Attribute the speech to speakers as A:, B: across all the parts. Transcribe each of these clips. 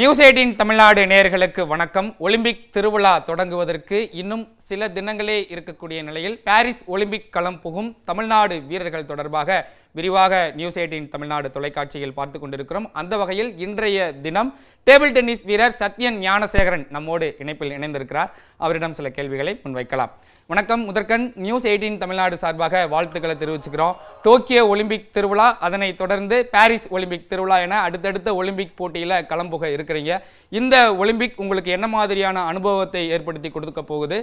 A: News 18 Tamil Nadu நேயர்களுக்கு வணக்கம். Olympic திருவிழா தொடங்குவதற்கு இன்னும் சில தினங்களே இருக்கக்கூடிய நிலையில் பாரிஸ் ஒலிம்பிக் களம் புகும் தமிழ்நாடு வீரர்கள் தொடர்பாக விரிவாக நியூஸ் 18 தமிழ்நாடு தொலைக்காட்சியில் பார்த்து கொண்டிருக்கிறோம். அந்த வகையில் இன்றைய தினம் டேபிள் டென்னிஸ் வீரர் சத்யன் ஞானசேகரன் நம்மோடு இணைப்பில் இணைந்திருக்கிறார். அவரிடம் சில கேள்விகளை முன்வைக்கலாம். வணக்கம். முதற்கண் நியூஸ் 18 தமிழ்நாடு சார்பாக வாழ்த்துக்களை தெரிவிச்சுக்கிறோம். டோக்கியோ ஒலிம்பிக் திருவிழா, அதனை தொடர்ந்து பாரிஸ் ஒலிம்பிக் திருவிழா என அடுத்தடுத்த ஒலிம்பிக் போட்டியில் களம்புக இருக்கிறீங்க. இந்த ஒலிம்பிக் உங்களுக்கு என்ன மாதிரியான அனுபவத்தை ஏற்படுத்தி கொடுக்க போகுது?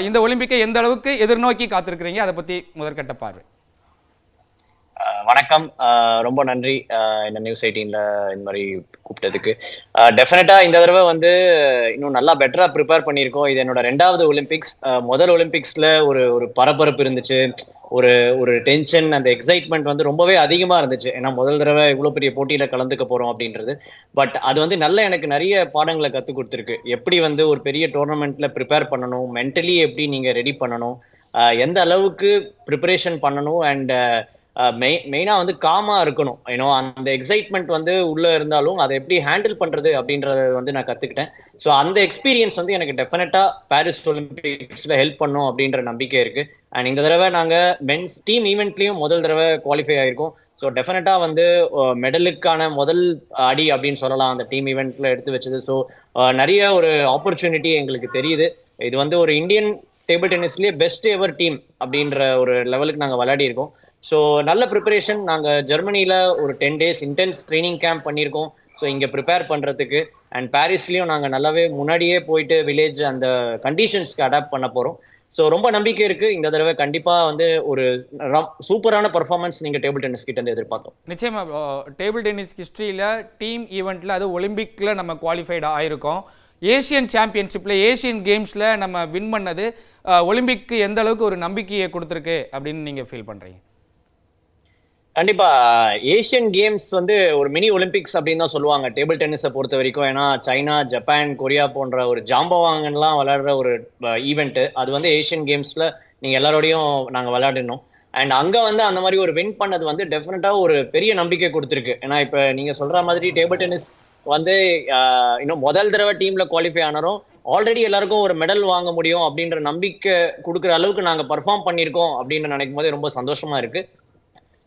A: இந்த ஒலிம்பிக்கை எந்த அளவுக்கு எதிர்நோக்கி காத்திருக்கிறீங்க? அதை பற்றி முதற்கட்ட பார்வை.
B: வணக்கம். ரொம்ப நன்றி இந்த நியூஸ் 18ல இந்த மாதிரி கூப்பிட்டதுக்கு. டெஃபினட்டா இந்த தடவை வந்து இன்னும் நல்லா பெட்டரா ப்ரிப்பேர் பண்ணியிருக்கோம். இது என்னோட 2வது ஒலிம்பிக்ஸ். முதல் ஒலிம்பிக்ஸ்ல ஒரு ஒரு பரபரப்பு இருந்துச்சு, ஒரு ஒரு டென்ஷன், அந்த எக்ஸைட்மெண்ட் வந்து ரொம்பவே அதிகமா இருந்துச்சு. ஏன்னா முதல் தடவை இவ்வளவு பெரிய போட்டியில கலந்துக்க போறோம் அப்படின்றது. பட் அது வந்து எனக்கு நிறைய பாடங்களை கற்றுக் கொடுத்துருக்கு. எப்படி வந்து ஒரு பெரிய டோர்னமெண்ட்ல ப்ரிப்பேர் பண்ணணும், மென்டலி எப்படி நீங்க ரெடி பண்ணணும், எந்த அளவுக்கு ப்ரிப்பரேஷன் பண்ணணும், அண்ட் மெயினா வந்து காமா இருக்கணும். ஏன்னோ அந்த எக்ஸைட்மெண்ட் வந்து உள்ள இருந்தாலும் அதை எப்படி ஹேண்டில் பண்றது அப்படின்றத வந்து நான் கத்துக்கிட்டேன். ஸோ அந்த எக்ஸ்பீரியன்ஸ் வந்து எனக்கு டெஃபினட்டா பாரிஸ் ஒலிம்பிக்ஸ்ல ஹெல்ப் பண்ணும் அப்படின்ற நம்பிக்கை இருக்கு. அண்ட் இந்த தடவை நாங்க மென்ஸ் டீம் ஈவெண்ட்லயும் முதல் தடவை குவாலிஃபை ஆயிருக்கோம். ஸோ டெஃபினட்டா வந்து மெடலுக்கான முதல் அடி அப்படின்னு சொல்லலாம் அந்த டீம் ஈவெண்ட்ல எடுத்து வச்சது. ஸோ நிறைய ஒரு ஆப்பர்ச்சுனிட்டி எங்களுக்கு தெரியுது. இது வந்து ஒரு இந்தியன் டேபிள் டென்னிஸ்லயே பெஸ்ட் எவர் டீம் அப்படின்ற ஒரு லெவலுக்கு நாங்கள் விளையாடி இருக்கோம். ஸோ நல்ல ப்ரிப்பரேஷன். நாங்கள் ஜெர்மனியில் ஒரு 10 days இன்டென்ஸ் ட்ரைனிங் கேம்ப் பண்ணியிருக்கோம். ஸோ இங்கே ப்ரிப்பேர் பண்ணுறதுக்கு. அண்ட் பாரிஸ்லேயும் நாங்கள் நல்லாவே முன்னாடியே போயிட்டு வில்லேஜ் அந்த கண்டிஷன்ஸ்க்கு அடாப்ட் பண்ண போகிறோம். ஸோ ரொம்ப நம்பிக்கை இருக்குது. இந்த தடவை கண்டிப்பாக வந்து ஒரு சூப்பரான பர்ஃபார்மன்ஸ் நீங்கள் டேபிள் டென்னிஸ் கிட்ட இருந்து எதிர்பார்க்கலாம்.
A: நிச்சயமாக டேபிள் டென்னிஸ் ஹிஸ்ட்ரியில் டீம் ஈவெண்ட்டில் அது ஒலிம்பிக்கில் நம்ம குவாலிஃபைடு ஆயிருக்கோம். ஏஷியன் சாம்பியன்ஷிப்பில் ஏஷியன் கேம்ஸில் நம்ம வின் பண்ணது ஒலிம்பிக்கு எந்த அளவுக்கு ஒரு நம்பிக்கையை கொடுத்துருக்கு அப்படின்னு நீங்கள் ஃபீல் பண்ணுறீங்க?
B: கண்டிப்பா ஏஷியன் கேம்ஸ் வந்து ஒரு மினி ஒலிம்பிக்ஸ் அப்படின்னு தான் சொல்லுவாங்க டேபிள் டென்னிஸை பொறுத்த வரைக்கும். ஏன்னா சைனா, ஜப்பான், கொரியா போன்ற ஒரு ஜாம்பவாங்கலாம் விளையாடுற ஒரு ஈவெண்ட். அது வந்து ஏஷியன் கேம்ஸ்ல நீங்க எல்லாரோடையும் நாங்க விளையாடணும். அண்ட் அங்க வந்து அந்த மாதிரி ஒரு வின் பண்ணது வந்து டெஃபினட்டா ஒரு பெரிய நம்பிக்கை கொடுத்துருக்கு. ஏன்னா இப்ப நீங்க சொல்ற மாதிரி டேபிள் டென்னிஸ் வந்து இன்னும் முதல் தடவை டீம்ல குவாலிஃபை ஆனாலும் ஆல்ரெடி எல்லாருக்கும் ஒரு மெடல் வாங்க முடியும் அப்படின்ற நம்பிக்கை கொடுக்குற அளவுக்கு நாங்க பர்ஃபார்ம் பண்ணியிருக்கோம் அப்படின்னு நினைக்கும் போது ரொம்ப சந்தோஷமா இருக்கு.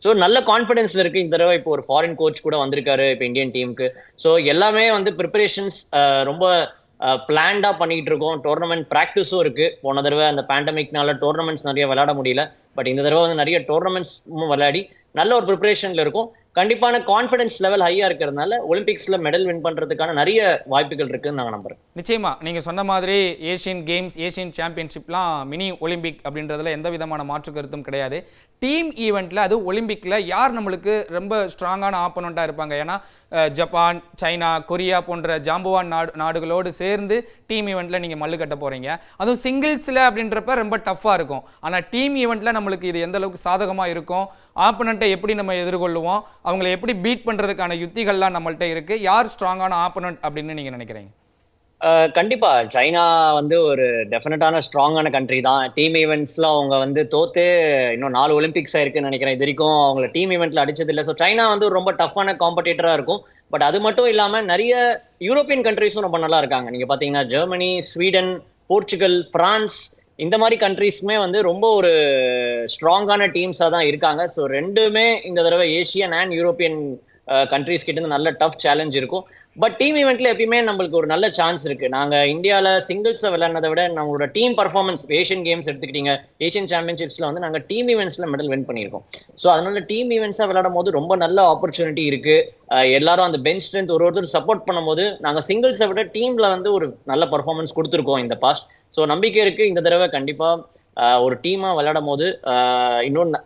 B: ஸோ நல்ல கான்ஃபிடன்ஸ்ல இருக்கு. இந்த தடவை இப்போ ஒரு ஃபாரின் கோச் கூட வந்திருக்காரு இப்போ இந்தியன் டீமுக்கு. ஸோ எல்லாமே வந்து ப்ரிப்பரேஷன்ஸ் ரொம்ப பிளான்டா பண்ணிட்டு இருக்கோம். டோர்னமெண்ட் ப்ராக்டிஸும் இருக்கு. போன தடவை அந்த பேண்டமிக்னால டோர்னமெண்ட்ஸ் நிறைய விளையாட முடியல. பட் இந்த தடவை வந்து நிறைய டோர்னமெண்ட்ஸ் விளையாடி நல்ல ஒரு ப்ரிப்பரேஷன்ல இருக்கும். கண்டிப்பான கான்ஃபிடன்ஸ் லெவல் ஹையா இருக்கிறதுனால ஒலிம்பிக்ஸ்ல மெடல் வின் பண்றதுக்கான நிறைய வாய்ப்புகள் இருக்குன்னு நாங்கள் நம்புறேன்.
A: நிச்சயமா நீங்க சொன்ன மாதிரி ஏஷியன் கேம்ஸ், ஏஷியன் சாம்பியன்ஷிப்லாம் மினி ஒலிம்பிக் அப்படின்றதுல எந்த விதமான மாற்று கருத்தும் கிடையாது. டீம் ஈவெண்ட்ல அது ஒலிம்பிக்ல யார் நம்மளுக்கு ரொம்ப ஸ்ட்ராங்கான ஆப்போனண்டா இருப்பாங்க? ஏன்னா ஜப்பான், சைனா, கொரியா போன்ற ஜாம்பவான் நாடுகளோடு சேர்ந்து டீம் ஈவெண்ட்ல நீங்க மல்லு கட்ட போறீங்க. அதுவும் சிங்கிள்ஸ்ல அப்படின்றப்ப ரொம்ப டஃப்பா இருக்கும். ஆனா டீம் ஈவெண்ட்ல நம்மளுக்கு இது எந்த அளவுக்கு சாதகமா இருக்கும்? ஆப்போனண்ட்டை எப்படி நம்ம எதிர்கொள்ளுவோம்? அவங்களை எப்படி பீட் பண்றதுக்கான யுத்திகள்லாம் நம்மள்ட்ட இருக்கு. யார் ஸ்ட்ராங்கான ஆப்போனண்ட் அப்படின்னு நீங்க நினைக்கிறீங்க?
B: கண்டிப்பா சைனா வந்து ஒரு டெஃபினட்டான ஸ்ட்ராங்கான கண்ட்ரி தான். டீம் ஈவெண்ட்ஸ்ல அவங்க வந்து தோத்து இன்னும் 4 ஒலிம்பிக்ஸ் ஆயிருக்குன்னு நினைக்கிறேன். இது வரைக்கும் அவங்களை டீம் ஈவெண்ட்ல அடிச்சது இல்லை. ஸோ சைனா வந்து ரொம்ப டஃப்பான காம்படிட்டரா இருக்கும். பட் அது மட்டும் இல்லாம நிறைய யூரோப்பியன் கண்ட்ரிஸும் ரொம்ப நல்லா இருக்காங்க. நீங்க பாத்தீங்கன்னா ஜெர்மனி, ஸ்வீடன், போர்ச்சுகல், பிரான்ஸ் இந்த மாதிரி கண்ட்ரிஸ்மே வந்து ரொம்ப ஒரு ஸ்ட்ராங்கான டீம்ஸா தான் இருக்காங்க. ஸோ ரெண்டுமே இந்த தடவை ஏஷியன் அண்ட் யூரோப்பியன் கண்ட்ரிஸ் கிட்ட இருந்து நல்ல டஃப் சேலஞ்ச் இருக்கும். பட் டீம் ஈவெண்ட்ல எப்பயுமே நம்மளுக்கு ஒரு நல்ல சான்ஸ் இருக்கு. நாங்க இந்தியாவில சிங்கிள்ஸை விளையாடுறதை விட நம்மளோட டீம் பர்ஃபார்மன்ஸ் ஏஷியன் கேம்ஸ் எடுத்துக்கிட்டீங்க, ஏஷியன் சாம்பியன்ஷிப்ஸ்ல வந்து நாங்க டீம் ஈவெண்ட்ஸ்ல மெடல் வின் பண்ணியிருக்கோம். ஸோ அதனால டீம் ஈவெண்ட்ஸா விளையாடும் போது ரொம்ப நல்ல ஆப்பர்ச்சுனிட்டி இருக்கு. எல்லாரும் அந்த பெஞ்ச் ஸ்ட்ரென்த் ஒருத்தர் சப்போர்ட் பண்ணும்போது நாங்க சிங்கிள்ஸை விட டீம்ல வந்து ஒரு நல்ல பர்ஃபார்மன்ஸ் கொடுத்துருக்கோம் இந்த பாஸ்ட். ஸோ நம்பிக்கை இருக்கு இந்த தடவை கண்டிப்பா ஒரு டீமா விளையாடும் போது இன்னும்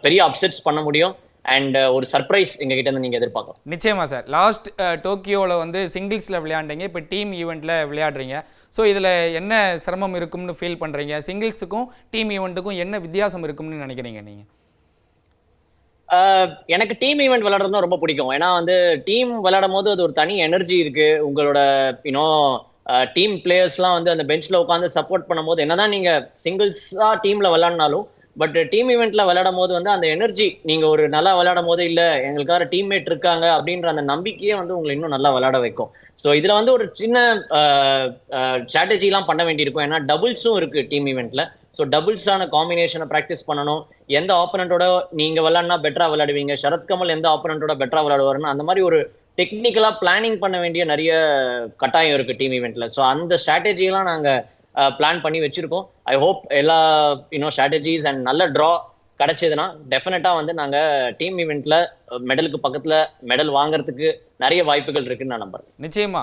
B: பெரிய அப்செட்ஸ் பண்ண முடியும். அண்ட் ஒரு சர்ப்ரைஸ் எங்க கிட்ட இருந்து நீங்க எதிர்பார்க்கலாம்.
A: நிச்சயமா சார். லாஸ்ட் டோக்கியோவில் வந்து சிங்கிள்ஸில் விளையாண்டீங்க, இப்போ டீம் ஈவெண்ட்டில் விளையாடுறீங்க. ஸோ இதில் என்ன சிரமம் இருக்கும்னு ஃபீல் பண்ணுறீங்க? சிங்கிள்ஸுக்கும் டீம் ஈவெண்ட்டுக்கும் என்ன வித்தியாசம் இருக்கும்னு நினைக்கிறீங்க நீங்கள்?
B: எனக்கு டீம் ஈவெண்ட் விளையாடுறது ரொம்ப பிடிக்கும். ஏன்னா வந்து டீம் விளையாடும் போது அது ஒரு தனி எனர்ஜி இருக்கு. உங்களோட டீம் பிளேயர்ஸ்லாம் வந்து அந்த பெஞ்ச்ல உட்காந்து சப்போர்ட் பண்ணும்போது என்னதான் நீங்க சிங்கிள்ஸா டீம்ல விளையாடினாலும் பட் டீம் ஈவெண்ட்ல விளையாடும் போது வந்து அந்த எனர்ஜி, நீங்க ஒரு நல்லா விளையாடும் போது இல்ல எங்களுக்காக டீம்மேட் இருக்காங்க அப்படின்ற அந்த நம்பிக்கையே வந்து உங்களை இன்னும் நல்லா விளையாட வைக்கும். ஸோ இதுல வந்து ஒரு சின்ன ஸ்ட்ராட்டஜி எல்லாம் பண்ண வேண்டியிருக்கும். ஏன்னா டபுள்ஸும் இருக்கு டீம் ஈவெண்ட்ல. ஸோ டபுள்ஸான காம்பினேஷனை ப்ராக்டிஸ் பண்ணணும். எந்த ஆப்பனண்டோட நீங்க விளையாடினா பெட்டரா விளையாடுவீங்க, சரத்கமல் எந்த ஆப்பனண்டோட பெட்டரா விளையாடுவாருன்னு அந்த மாதிரி ஒரு டெக்னிக்கலா பிளானிங் பண்ண வேண்டிய நிறைய கட்டாயம் இருக்கு டீம் ஈவெண்ட்ல. ஸோ அந்த ஸ்ட்ராட்டஜி எல்லாம் நாங்க பிளான் பண்ணி வச்சிருக்கோம். ஐ ஹோப் எல்லா ஸ்ட்ராட்டஜிஸ் அண்ட் நல்ல டிரா கிடைச்சதுன்னா டெஃபினட்டா வந்து நாங்க டீம் ஈவெண்ட்ல மெடலுக்கு பக்கத்துல மெடல் வாங்குறதுக்கு நிறைய வாய்ப்புகள் இருக்குன்னு நான் நம்புறேன்.
A: நிச்சயமா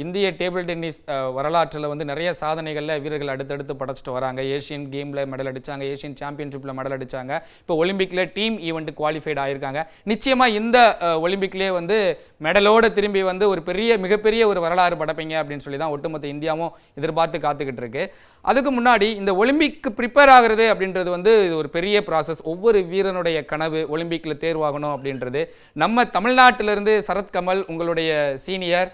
A: இந்திய டேபிள் டென்னிஸ் வரலாற்றில் வந்து நிறைய சாதனைகளில் வீரர்கள் அடுத்தடுத்து படைச்சிட்டு வராங்க. ஏஷியன் கேமில் மெடல் அடித்தாங்க, ஏஷியன் சாம்பியன்ஷிப்பில் மெடல் அடித்தாங்க, இப்போ ஒலிம்பிக்கில் டீம் ஈவெண்ட் குவாலிஃபைட் ஆகியிருக்காங்க. நிச்சயமாக இந்த ஒலிம்பிக்லேயே வந்து மெடலோடு திரும்பி வந்து ஒரு மிகப்பெரிய ஒரு வரலாறு படைப்பீங்க அப்படின்னு சொல்லி தான் ஒட்டுமொத்த இந்தியாவும் எதிர்பார்த்து காத்துக்கிட்டு இருக்கு. அதுக்கு முன்னாடி இந்த ஒலிம்பிக்கு ப்ரிப்பேர் ஆகிறது அப்படின்றது வந்து இது ஒரு பெரிய ப்ராசஸ். ஒவ்வொரு வீரனுடைய கனவு ஒலிம்பிக்கில் தேர்வாகணும் அப்படின்றது. நம்ம தமிழ்நாட்டிலிருந்து சரத்கமல் உங்களுடைய சீனியர்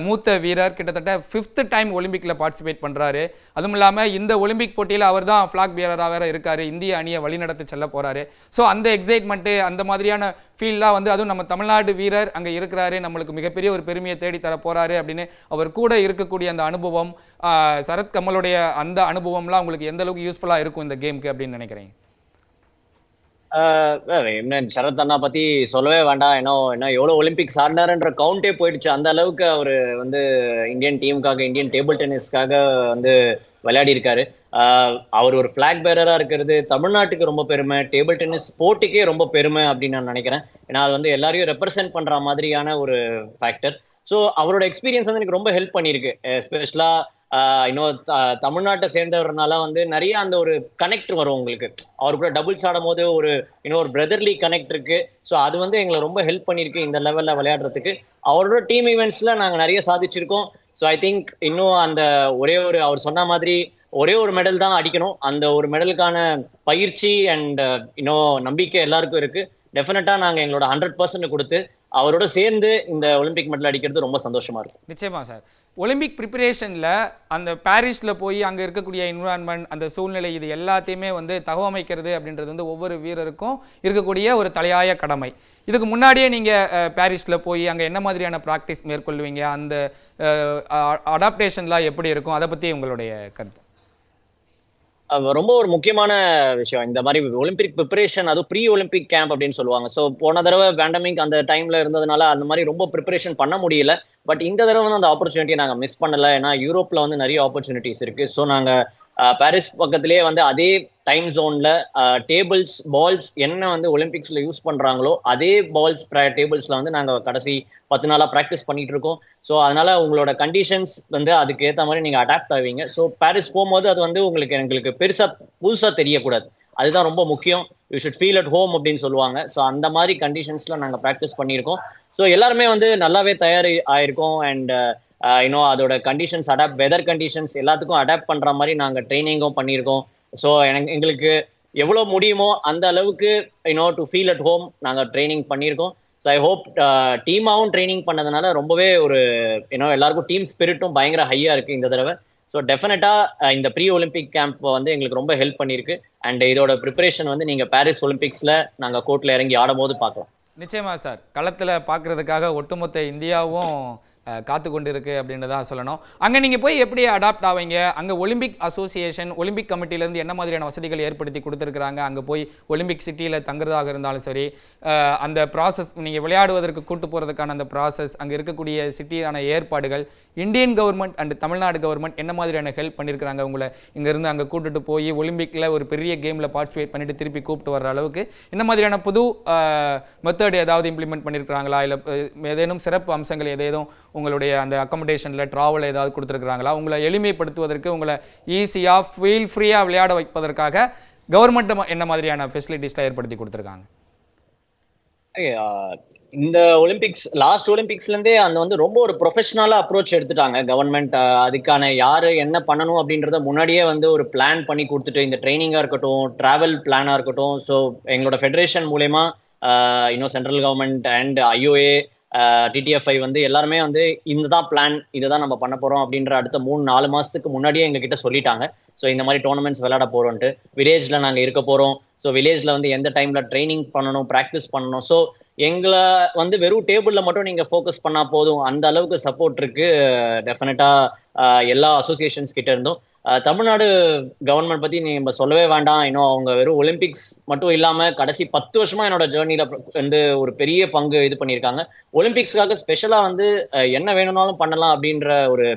A: மூத்த வீரர் கிட்டத்தட்ட 5th டைம் ஒலிம்பிக்கில் பார்ட்டிசிபேட் பண்ணுறாரு. அதுவும் இல்லாமல் இந்த ஒலிம்பிக் போட்டியில் அவர் தான் ஃப்ளாக் பியராக வேற இருக்காரு, இந்திய அணியை வழிநடத்தி செல்ல போகிறாரு. ஸோ அந்த எக்ஸைட்மெண்ட்டு அந்த மாதிரியான ஃபீல்லாம் வந்து அதுவும் நம்ம தமிழ்நாடு வீரர் அங்கே இருக்கிறாரு, நம்மளுக்கு மிகப்பெரிய ஒரு பெருமையை தேடி தர போகிறாரு அப்படின்னு அவர் கூட இருக்கக்கூடிய அந்த அனுபவம், சரத்கமலுடைய அந்த அனுபவம்லாம் உங்களுக்கு எந்த அளவுக்கு யூஸ்ஃபுல்லாக இருக்கும் இந்த கேமுக்கு அப்படின்னு நினைக்கிறேன்?
B: என்ன சரத் அண்ணா பத்தி சொல்லவே வேண்டாம். ஏன்னா எவ்வளவு ஒலிம்பிக்ஸ் ஆடினாருன்ற கவுண்டே போயிடுச்சு. அந்த அளவுக்கு அவரு வந்து இந்தியன் டீமுக்காக, இந்தியன் டேபிள் டென்னிஸ்க்காக வந்து விளையாடி இருக்காரு. அவர் ஒரு பிளாக் பேரரா இருக்கிறது தமிழ்நாட்டுக்கு ரொம்ப பெருமை, டேபிள் டென்னிஸ் போட்டிக்கே ரொம்ப பெருமை அப்படின்னு நான் நினைக்கிறேன். ஏன்னா அது வந்து எல்லாரையும் ரெப்ரசென்ட் பண்ற மாதிரியான ஒரு ஃபேக்டர். ஸோ அவரோட எக்ஸ்பீரியன்ஸ் வந்து எனக்கு ரொம்ப ஹெல்ப் பண்ணியிருக்கு. எஸ்பெஷலா இன்னும் தமிழ்நாட்டை சேர்ந்தவர்னால வந்து நிறைய அந்த ஒரு கனெக்ட் வரும் உங்களுக்கு. அவர் கூட டபுள்ஸ் ஆடும் போது ஒரு பிரதர்லி கனெக்ட் இருக்கு. ஸோ அது வந்து எங்களை ரொம்ப ஹெல்ப் பண்ணியிருக்கு இந்த லெவல்ல விளையாடுறதுக்கு. அவரோட டீம் ஈவெண்ட்ஸ்ல நாங்கள் நிறைய சாதிச்சிருக்கோம். ஸோ ஐ திங்க் இன்னும் அந்த அவர் சொன்ன மாதிரி ஒரே ஒரு மெடல் தான் அடிக்கணும். அந்த ஒரு மெடலுக்கான பயிற்சி அண்ட் இன்னும் நம்பிக்கை எல்லாருக்கும் இருக்கு. டெஃபினட்டா நாங்கள் எங்களோட 100% கொடுத்து அவரோட சேர்ந்து இந்த ஒலிம்பிக் மெடல் அடிக்கிறது ரொம்ப சந்தோஷமா இருக்கும்.
A: நிச்சயமா சார். ஒலிம்பிக் ப்ரிப்பரேஷனில் அந்த பாரிஸில் போய் அங்கே இருக்கக்கூடிய என்விரான்மெண்ட், அந்த சூழ்நிலை, இது எல்லாத்தையுமே வந்து தகவமைக்கிறது அப்படின்றது வந்து ஒவ்வொரு வீரருக்கும் இருக்கக்கூடிய ஒரு தலையாய கடமை. இதுக்கு முன்னாடியே நீங்கள் பாரிஸில் போய் அங்கே என்ன மாதிரியான ப்ராக்டிஸ் மேற்கொள்வீங்க, அந்த அடாப்டேஷன்லாம் எப்படி இருக்கும், அதை பற்றி உங்களுடைய கருத்து?
B: ரொம்ப ஒரு முக்கியமான விஷயம் இந்த மாதிரி ஒலிம்பிக் ப்ரிப்பரேஷன், அதுவும் ப்ரீ ஒலிம்பிக் கேம்ப் அப்படின்னு சொல்லுவாங்க. ஸோ போன தடவை பேண்டமிக் அந்த டைம்ல இருந்ததுனால அந்த மாதிரி ரொம்ப ப்ரிப்பரேஷன் பண்ண முடியல. பட் இந்த தடவை வந்து அந்த ஆப்பர்ச்சுனிட்டியை நாங்கள் மிஸ் பண்ணல. ஏன்னா யூரோப்ல வந்து நிறைய ஆப்பர்ச்சுனிட்டிஸ் இருக்கு. ஸோ நாங்கள் பாரிஸ் பக்கத்திலேயே வந்து அதே டைம் ஜோன்ல டேபிள்ஸ் பால்ஸ் என்ன வந்து ஒலிம்பிக்ஸ்ல யூஸ் பண்றாங்களோ அதே பால்ஸ் டேபிள்ஸ்ல வந்து நாங்கள் கடைசி 10 நாளா ப்ராக்டிஸ் பண்ணிட்டு இருக்கோம். ஸோ அதனால உங்களோட கண்டிஷன்ஸ் வந்து அதுக்கு ஏற்ற மாதிரி நீங்க அடாப்ட் ஆவீங்க. ஸோ பாரிஸ் போகும்போது அது வந்து எங்களுக்கு புதுசா தெரியக்கூடாது. அதுதான் ரொம்ப முக்கியம். You should feel at home அப்படின்னு சொல்லுவாங்க. ஸோ அந்த மாதிரி கண்டிஷன்ஸ்ல நாங்கள் ப்ராக்டிஸ் பண்ணியிருக்கோம். ஸோ எல்லாருமே வந்து நல்லாவே தயார் ஆயிருக்கோம். அண்ட் அதோட கண்டிஷன்ஸ் வெதர் கண்டிஷன்ஸ் எல்லாத்துக்கும் அடாப்ட் பண்ற மாதிரி நாங்கள் ட்ரைனிங்கும் பண்ணியிருக்கோம். ஸோ எங்களுக்கு எவ்வளோ முடியுமோ அந்த அளவுக்கு டு ஃபீல் அட் ஹோம் நாங்கள் ட்ரைனிங் பண்ணியிருக்கோம். ஸோ ஐ ஹோப் டீமாவும் ட்ரைனிங் பண்ணதுனால ரொம்பவே எல்லாருக்கும் டீம் ஸ்பிரிட்டும் பயங்கர ஹையா இருக்கு இந்த தடவை. ஸோ டெஃபினட்டா இந்த ப்ரீ ஒலிம்பிக் கேம்ப் வந்து எங்களுக்கு ரொம்ப ஹெல்ப் பண்ணியிருக்கு. அண்ட் இதோட ப்ரிப்பரேஷன் வந்து நீங்க பாரிஸ் ஒலிம்பிக்ஸ்ல நாங்கள் கோர்ட்ல இறங்கி ஆடும் போது பார்க்கலாம்.
A: நிச்சயமா சார். களத்தில் பார்க்கறதுக்காக ஒட்டுமொத்த இந்தியாவும் காத்து கொண்டு இருக்கு அப்படின்னு தான் சொல்லணும். அங்கே நீங்கள் போய் எப்படி அடாப்ட் ஆவீங்க? அங்கே ஒலிம்பிக் அசோசியேஷன், ஒலிம்பிக் கமிட்டிலேருந்து என்ன மாதிரியான வசதிகள் ஏற்படுத்தி கொடுத்துருக்குறாங்க? அங்கே போய் ஒலிம்பிக் சிட்டியில் தங்குறதாக இருந்தாலும் சரி, அந்த ப்ராசஸ் நீங்கள் விளையாடுவதற்கு கூட்டு போகிறதுக்கான அந்த ப்ராசஸ், அங்கே இருக்கக்கூடிய சிட்டியான ஏற்பாடுகள், Indian government and Tamil Nadu government என்ன மாதிரியான ஹெல்ப் பண்ணியிருக்கிறாங்க? உங்களை இங்கேருந்து அங்கே கூட்டுட்டு போய் ஒலிம்பிக்கில் ஒரு பெரிய கேமில் பார்ட்டிசிபேட் பண்ணிவிட்டு திருப்பி கூப்பிட்டு வர அளவுக்கு என்ன மாதிரியான புது மெத்தட் ஏதாவது இம்ப்ளிமெண்ட் பண்ணியிருக்கிறாங்களா? இல்லை ஏதேனும் சிறப்பு அம்சங்கள் ஏதேனும் உங்களுடைய அந்த அக்கமடேஷனில் ட்ராவல் ஏதாவது கொடுத்துருக்குறாங்களா? உங்களை எளிமைப்படுத்துவதற்கு, உங்களை ஈஸியாக ஃபீல் ஃப்ரீயாக விளையாட வைப்பதற்காக கவர்மெண்ட் என்ன மாதிரியான ஃபெசிலிட்டிஸ்லாம் ஏற்படுத்தி கொடுத்துருக்காங்க?
B: இந்த லாஸ்ட் ஒலிம்பிக்ஸ்லேருந்தே அந்த வந்து ரொம்ப ஒரு ப்ரொஃபஷனலாக அப்ரோச் எடுத்துட்டாங்க கவர்மெண்ட். அதுக்கான யார் என்ன பண்ணணும் அப்படின்றத முன்னாடியே வந்து ஒரு பிளான் பண்ணி கொடுத்துட்டு, இந்த ட்ரைனிங்காக இருக்கட்டும், ட்ராவல் பிளானாக இருக்கட்டும். ஸோ எங்களோட ஃபெடரேஷன் மூலயமா சென்ட்ரல் கவர்மெண்ட் அண்ட் IOA டிடிஎஃப்ஐ வந்து எல்லாருமே வந்து இதுதான் பிளான், இதுதான் நம்ம பண்ண போறோம் அப்படின்ற அடுத்த 3-4 மாசத்துக்கு முன்னாடியே எங்ககிட்ட சொல்லிட்டாங்க. ஸோ இந்த மாதிரி டோர்னமெண்ட்ஸ் விளையாட போறோம்ட்டு, வில்லேஜ்ல நாங்கள் இருக்க போறோம். ஸோ வில்லேஜ்ல வந்து எந்த டைம்ல ட்ரைனிங் பண்ணணும், ப்ராக்டிஸ் பண்ணணும். ஸோ எங்களை வந்து வெறும் டேபிள்ல மட்டும் நீங்க ஃபோக்கஸ் பண்ணா போதும், அந்த அளவுக்கு சப்போர்ட் இருக்கு. டெஃபினட்டா எல்லா அசோசியேஷன்ஸ் கிட்ட இருந்தும். தமிழ்நாடு கவர்மெண்ட் பத்தி நீங்க சொல்லவே வேண்டாம். இன்னும் அவங்க வெறும் ஒலிம்பிக்ஸ் மட்டும் இல்லாம கடைசி 10 வருஷமா என்னோட ஜேர்னில வந்து ஒரு பெரிய பங்கு இது பண்ணியிருக்காங்க. ஒலிம்பிக்ஸ்க்காக ஸ்பெஷலா வந்து என்ன வேணும்னாலும் பண்ணலாம் அப்படின்ற ஒரு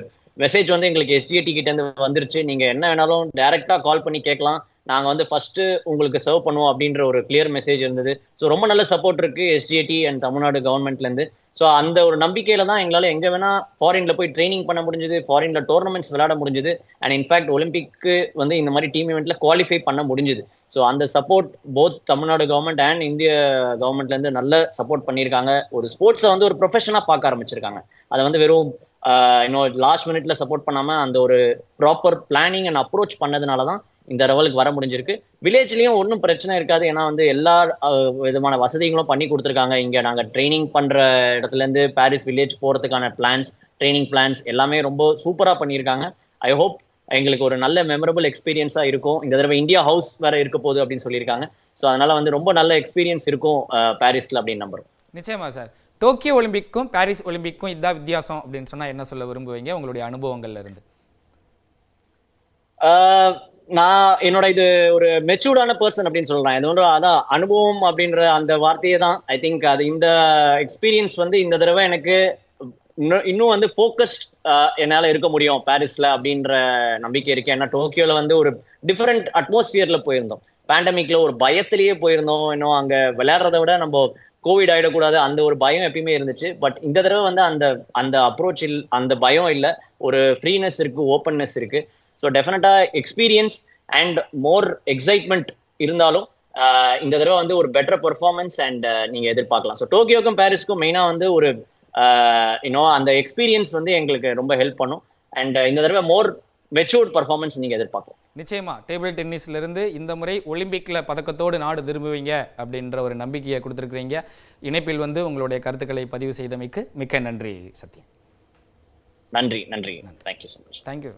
B: மெசேஜ் வந்து எங்களுக்கு எஸ்ஜிஏடி கிட்ட இருந்து வந்துருச்சு. நீங்க என்ன வேணாலும் டைரக்டா கால் பண்ணி கேட்கலாம், நாங்க வந்து ஃபர்ஸ்ட் உங்களுக்கு சர்வ் பண்ணுவோம் அப்படின்ற ஒரு கிளியர் மெசேஜ் இருந்தது. ஸோ ரொம்ப நல்ல சப்போர்ட் இருக்கு எஸ்ஜிஏடி அண்ட் தமிழ்நாடு கவர்மெண்ட்ல இருந்து. ஸோ அந்த ஒரு நம்பிக்கையில தான் எங்களால எங்க வேணா ஃபாரின்ல போய் ட்ரைனிங் பண்ண முடிஞ்சது, ஃபாரின்ல டோர்னமெண்ட்ஸ் விளையாட முடிஞ்சது, அண்ட் இன்ஃபேக்ட் ஒலிம்பிக்கு வந்து இந்த மாதிரி டீம் இவெண்ட்ல குவாலிஃபை பண்ண முடிஞ்சது. ஸோ அந்த support both Tamil Nadu government and இந்திய கவர்மெண்ட்ல இருந்து நல்ல சப்போர்ட் பண்ணியிருக்காங்க. ஒரு ஸ்போர்ட்ஸை வந்து ஒரு ப்ரொஃபஷனா பார்க்க ஆரம்பிச்சிருக்காங்க. அதை வந்து வெறும் இன்னும் லாஸ்ட் மினிட்ல சப்போர்ட் பண்ணாம அந்த ஒரு ப்ராப்பர் பிளானிங் அண்ட் அப்ரோச் பண்ணதுனால தான் இந்த லெவலுக்கு வர முடிஞ்சிருக்கு. வில்லேஜ்லயும் ஒன்றும் பிரச்சனை இருக்காது. ஏன்னா வந்து எல்லா விதமான வசதிகளும் பண்ணி கொடுத்துருக்காங்க. இங்க நாங்க ட்ரைனிங் பண்ற இடத்துல இருந்து பாரிஸ் வில்லேஜ் போறதுக்கான பிளான்ஸ், ட்ரைனிங் பிளான்ஸ் எல்லாமே ரொம்ப சூப்பரா பண்ணியிருக்காங்க. ஐ ஹோப் எங்களுக்கு ஒரு நல்ல மெமரபிள் எக்ஸ்பீரியன்ஸா இருக்கும். இந்த தடவை இந்தியா ஹவுஸ் வேற இருக்க போகுது அப்படின்னு சொல்லியிருக்காங்க. ஸோ அதனால வந்து ரொம்ப நல்ல எக்ஸ்பீரியன்ஸ் இருக்கும் பாரிஸ்ல அப்படின்னு நம்புறோம்.
A: நிச்சயமா சார். டோக்கியோ ஒலிம்பிக்கும் பாரிஸ் ஒலிம்பிக்கும் இதான் வித்தியாசம் அப்படின்னு சொன்னா என்ன சொல்ல விரும்புவீங்க உங்களுடைய அனுபவங்கள்ல இருந்து?
B: நான் என்னோட இது ஒரு மெச்சூர்டான பர்சன் அப்படின்னு சொல்றேன். இது ஒன்று அதான் அனுபவம் அப்படின்ற அந்த வார்த்தையே தான். ஐ திங்க் அது இந்த எக்ஸ்பீரியன்ஸ் வந்து இந்த தடவை எனக்கு இன்னும் வந்து ஃபோக்கஸ்ட் என்னால இருக்க முடியும் பாரிஸ்ல அப்படின்ற நம்பிக்கை இருக்கு. ஏன்னா டோக்கியோல வந்து ஒரு டிஃபரெண்ட் அட்மாஸ்பியர்ல போயிருந்தோம். பேண்டமிக்ல ஒரு பயத்திலேயே போயிருந்தோம். இன்னும் அங்க விளையாடுறத விட நம்ம கோவிட் ஆயிடக்கூடாது அந்த ஒரு பயம் எப்பயுமே இருந்துச்சு. பட் இந்த தடவை வந்து அந்த அந்த அப்ரோச் அந்த பயம் இல்லை, ஒரு ஃப்ரீனஸ் இருக்கு, ஓப்பன்னஸ் இருக்கு. ஸோ டெஃபினட்டா எக்ஸ்பீரியன்ஸ் அண்ட் மோர் எக்ஸைட்மெண்ட் இருந்தாலும் இந்த தடவை வந்து ஒரு பெட்டர் பெர்ஃபார்மன்ஸ் அண்ட் நீங்க எதிர்பார்க்கலாம். ஸோ டோக்கியோக்கும் பாரிஸ்க்கும் மெயினா வந்து ஒரு இன்னும் அந்த எக்ஸ்பீரியன்ஸ் வந்து எங்களுக்கு ரொம்ப ஹெல்ப் பண்ணும். அண்ட் இந்த தடவை மோர் மெச்சூர்ட் பர்ஃபார்மன்ஸ் நீங்க எதிர்பார்க்கலாம்.
A: நிச்சயமா டேபிள் டென்னிஸ்ல இருந்து இந்த முறை ஒலிம்பிக்ல பதக்கத்தோடு நாடு திரும்புவீங்க அப்படின்ற ஒரு நம்பிக்கையை கொடுத்துருக்கிறீங்க. இணைப்பில் வந்து உங்களுடைய கருத்துக்களை பதிவு செய்தமைக்கு மிக்க நன்றி சத்யன்.
B: நன்றி. Thank you so much.
A: தேங்க்யூ.